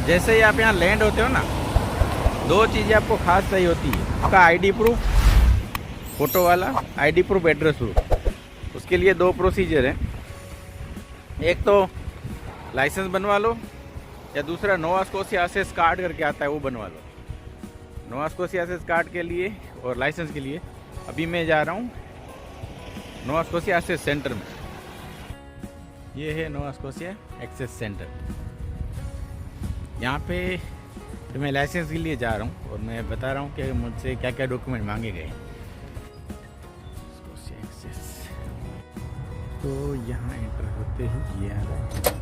जैसे ही आप यहाँ लैंड होते हो ना, दो चीज़ें आपको खास चाहिए होती है। आपका आईडी प्रूफ, फ़ोटो वाला आईडी प्रूफ, एड्रेस प्रूफ। उसके लिए दो प्रोसीजर हैं। एक तो लाइसेंस बनवा लो, या दूसरा नोवा स्कोशिया एसेस कार्ड करके आता है, वो बनवा लो। नोवा स्कोशिया एसेस कार्ड के लिए और लाइसेंस के लिए अभी मैं जा रहा हूँ नोवा स्कोशिया एसेस सेंटर में। ये है नोवा स्कोशिया एक्सेस सेंटर। यहाँ पे तो मैं लाइसेंस के लिए जा रहा हूँ और मैं बता रहा हूँ कि मुझसे क्या क्या डॉक्यूमेंट मांगे गए। स्कोशिया एक्सेस, तो यहाँ एंटर होते ही ये आ रहा है,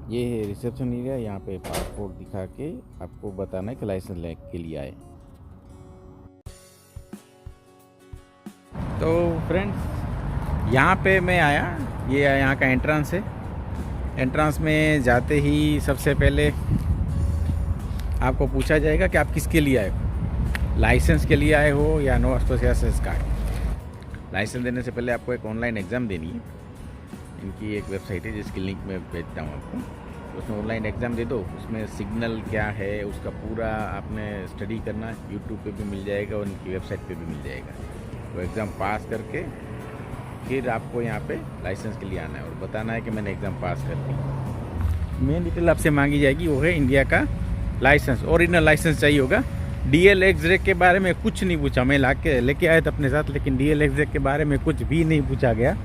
ये है रिसेप्शन एरिया। यहाँ पे पासपोर्ट दिखा के आपको बताना है कि लाइसेंस ले के लिए आए। तो फ्रेंड्स, यहाँ पे मैं आया, ये यहाँ का एंट्रेंस है। एंट्रेंस में जाते ही सबसे पहले आपको पूछा जाएगा कि आप किसके लिए आए हो, लाइसेंस के लिए आए हो या Nova Scotia access card. License देने से पहले आपको एक ऑनलाइन एग्ज़ाम देनी है। इनकी एक वेबसाइट है जिसकी लिंक मैं भेजता हूँ आपको, उसमें ऑनलाइन एग्ज़ाम दे दो। उसमें सिग्नल क्या है उसका पूरा आपने स्टडी करना, यूट्यूब पे भी मिल जाएगा और इनकी वेबसाइट पे भी मिल जाएगा। वो एग्ज़ाम पास करके फिर आपको यहाँ पे लाइसेंस के लिए आना है और बताना है कि मैंने एग्ज़ाम पास कर दी। मेन डिटेल आपसे मांगी जाएगी वो है इंडिया का लाइसेंस, ओरिजिनल लाइसेंस चाहिए होगा। DL एक्स-रे के बारे में कुछ नहीं पूछा, मैं लेके आया था अपने साथ, लेकिन DL एक्स-रे के बारे में कुछ भी नहीं पूछा गया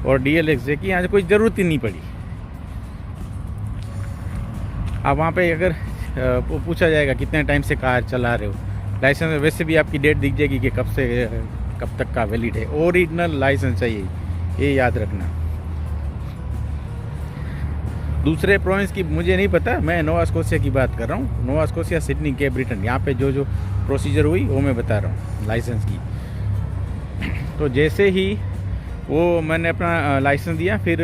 और DL एक्स-रे की यहाँ कोई ज़रूरत ही नहीं पड़ी। आप वहाँ पे अगर पूछा जाएगा कितने टाइम से कार चला रहे हो, लाइसेंस में वैसे भी आपकी डेट दिख जाएगी कि कब तक का वैलिड है। ओरिजिनल लाइसेंस चाहिए, ये याद रखना। दूसरे प्रोविंस की मुझे नहीं पता, मैं नोवा स्कोशिया की बात कर रहा हूँ। Nova Scotia, Sydney, Cape Breton, यहाँ पे जो प्रोसीजर हुई वो मैं बता रहा हूँ लाइसेंस की। तो जैसे ही वो मैंने अपना लाइसेंस दिया, फिर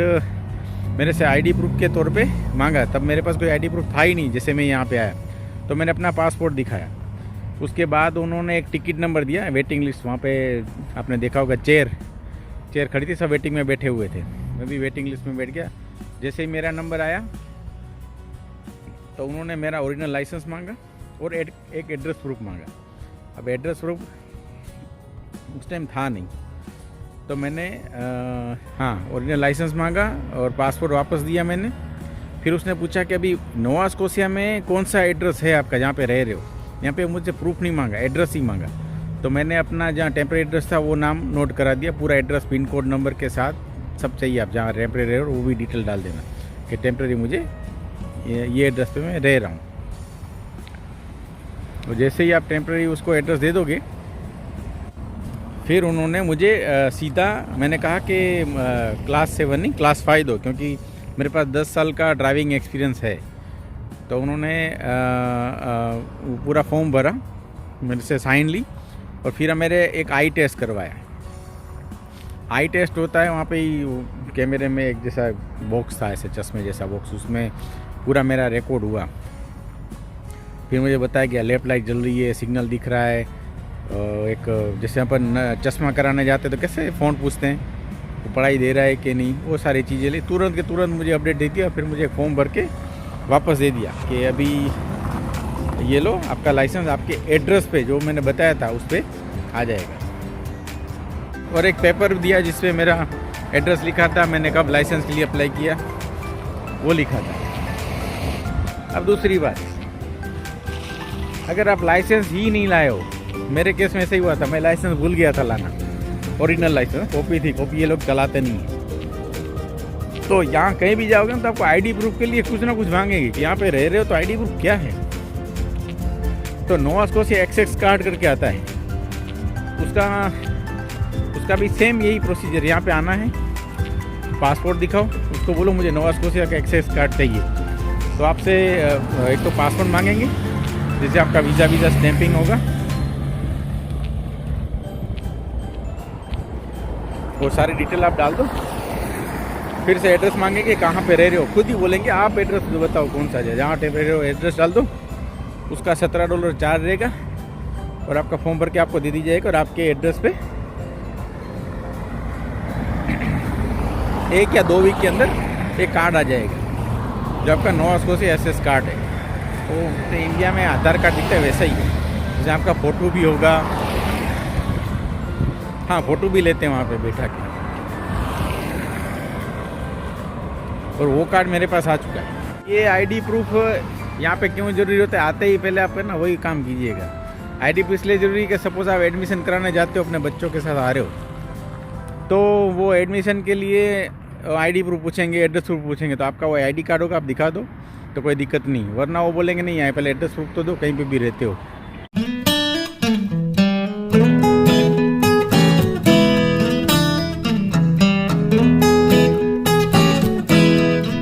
मेरे से आईडी प्रूफ के तौर पे मांगा। तब मेरे पास कोई आईडी प्रूफ था ही नहीं जैसे मैं यहाँ पे आया, तो मैंने अपना पासपोर्ट दिखाया। उसके बाद उन्होंने एक टिकट नंबर दिया, वेटिंग लिस्ट। वहाँ पे आपने देखा होगा चेयर खड़ी थी, सब वेटिंग में बैठे हुए थे। मैं भी वेटिंग लिस्ट में बैठ गया। जैसे ही मेरा नंबर आया तो उन्होंने मेरा ओरिजिनल लाइसेंस मांगा और एक एड्रेस प्रूफ मांगा। अब एड्रेस प्रूफ उस टाइम था नहीं, तो मैंने ओरिजिनल लाइसेंस मांगा और पासपोर्ट वापस दिया मैंने। फिर उसने पूछा कि अभी नोवा स्कोशिया में कौन सा एड्रेस है आपका जहाँ पे रह रहे हो। यहाँ पे मुझे प्रूफ नहीं मांगा, एड्रेस ही मांगा। तो मैंने अपना जहाँ टेम्परेरी एड्रेस था वो नाम नोट करा दिया, पूरा एड्रेस, पिन कोड नंबर के साथ सब चाहिए। आप जहाँ टेम्परेरी रह रहे हो वो भी डिटेल डाल देना कि टेम्परेरी मुझे ये एड्रेस पे मैं रह रहा हूँ। तो जैसे ही आप टेम्परेरी उसको एड्रेस दे दोगे, फिर उन्होंने मुझे सीधा, मैंने कहा कि क्लास 7 नहीं क्लास 5 दो, क्योंकि मेरे पास 10 साल का ड्राइविंग एक्सपीरियंस है। तो उन्होंने पूरा फॉर्म भरा, मेरे से साइन ली और फिर मेरे एक आई टेस्ट करवाया। आई टेस्ट होता है वहाँ पे ही, कैमरे में एक जैसा बॉक्स था, ऐसे चश्मे जैसा बॉक्स, उसमें पूरा मेरा रिकॉर्ड हुआ। फिर मुझे बताया कि लेफ्ट लाइट जल रही है, सिग्नल दिख रहा है। एक जैसे अपन चश्मा कराने जाते तो कैसे फ़ोन पूछते हैं तो पढ़ाई दे रहा है कि नहीं, वो सारी चीज़ें ली। तुरंत के तुरंत मुझे अपडेट दे दिया। फिर मुझे एक फॉर्म भर के वापस दे दिया कि अभी ये लो, आपका लाइसेंस आपके एड्रेस पे जो मैंने बताया था उस पर आ जाएगा। और एक पेपर दिया जिस पे मेरा एड्रेस लिखा था, मैंने कब लाइसेंस के लिए अप्लाई किया वो लिखा था। अब दूसरी बात, अगर आप लाइसेंस ही नहीं लाए हो, मेरे केस में ऐसे ही हुआ था, मैं लाइसेंस भूल गया था लाना। ओरिजिनल लाइसेंस, कॉपी थी, कॉपी ये लोग चलाते नहीं हैं। तो यहाँ कहीं भी जाओगे ना तो आपको आईडी प्रूफ के लिए कुछ ना कुछ मांगेगी कि यहाँ पे रह रहे हो तो आईडी प्रूफ क्या है। तो नोवा स्कोशिया एक्सेस कार्ड करके आता है, उसका भी सेम यही प्रोसीजर। यहाँ पे आना है, पासपोर्ट दिखाओ, उसको बोलो मुझे नोवा स्कोशिया का एक्सेस कार्ड चाहिए। तो आपसे एक तो पासपोर्ट मांगेंगे, जैसे आपका वीज़ा स्टैंपिंग होगा, वो सारी डिटेल आप डाल दो। फिर से एड्रेस मांगेंगे, कहाँ पे रह रहे हो, खुद ही बोलेंगे आप एड्रेस बताओ कौन सा है, जहाँ रह रहे हो एड्रेस डाल दो। उसका $17 चार्ज रहेगा और आपका फॉर्म भर के आपको दे दी जाएगा और आपके एड्रेस पे 1 या 2 वीक के अंदर एक कार्ड आ जाएगा। जो आपका नोवा स्कॉशिया एसएस कार्ड है, वो तो इंडिया में आधार कार्ड दिखता है वैसा ही है, जैसे आपका फ़ोटो भी होगा। हाँ, फ़ोटो भी लेते हैं वहाँ पे बैठा के, और वो कार्ड मेरे पास आ चुका है। ये आईडी प्रूफ यहाँ पे क्यों ज़रूरी होता है, आते ही पहले आप ना वही काम कीजिएगा। आईडी प्रूफ इसलिए ज़रूरी है कि सपोज़ आप एडमिशन कराने जाते हो, अपने बच्चों के साथ आ रहे हो, तो वो एडमिशन के लिए आईडी प्रूफ पूछेंगे, एड्रेस प्रूफ पूछेंगे, तो आपका वो आईडी कार्ड होगा, आप दिखा दो तो कोई दिक्कत नहीं। वरना वो बोलेंगे नहीं, यहाँ पहले एड्रेस प्रूफ तो दो, कहीं पे भी रहते हो।